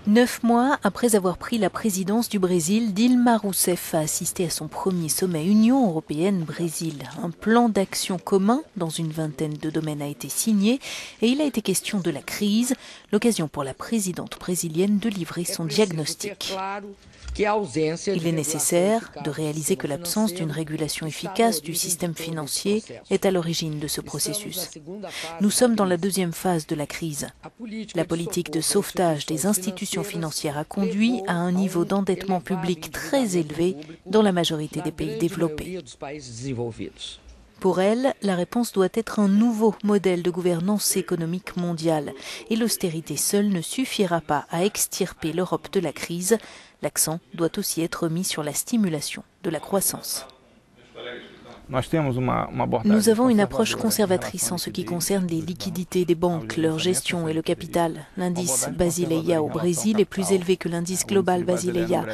9 mois après avoir pris la présidence du Brésil, Dilma Rousseff a assisté à son premier sommet Union européenne-Brésil. Un plan d'action commun dans une vingtaine de domaines a été signé et il a été question de la crise, l'occasion pour la présidente brésilienne de livrer son diagnostic. Il est nécessaire de réaliser que l'absence d'une régulation efficace du système financier est à l'origine de ce processus. Nous sommes dans la deuxième phase de la crise. La politique de sauvetage des institutions financières a conduit à un niveau d'endettement public très élevé dans la majorité des pays développés. Pour elle, la réponse doit être un nouveau modèle de gouvernance économique mondiale. Et l'austérité seule ne suffira pas à extirper l'Europe de la crise. L'accent doit aussi être mis sur la stimulation de la croissance. Nous avons une approche conservatrice en ce qui concerne les liquidités des banques, leur gestion et le capital. L'indice Basileia au Brésil est plus élevé que l'indice global Basileia.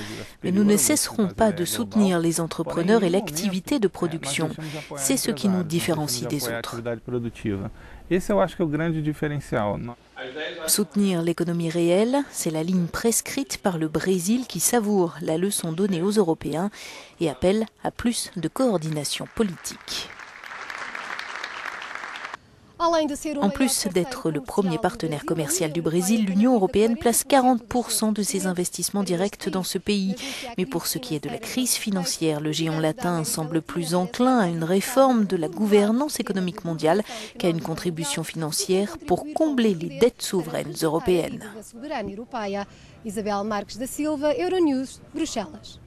Mais nous ne cesserons pas de soutenir les entrepreneurs et l'activité de production. C'est ce qui nous différencie des autres. Soutenir l'économie réelle, c'est la ligne prescrite par le Brésil qui savoure la leçon donnée aux Européens et appelle à plus de coordination politique. En plus d'être le premier partenaire commercial du Brésil, l'Union européenne place 40% de ses investissements directs dans ce pays. Mais pour ce qui est de la crise financière, le géant latin semble plus enclin à une réforme de la gouvernance économique mondiale qu'à une contribution financière pour combler les dettes souveraines européennes. Isabel Marques da Silva, Euronews, Bruxelas.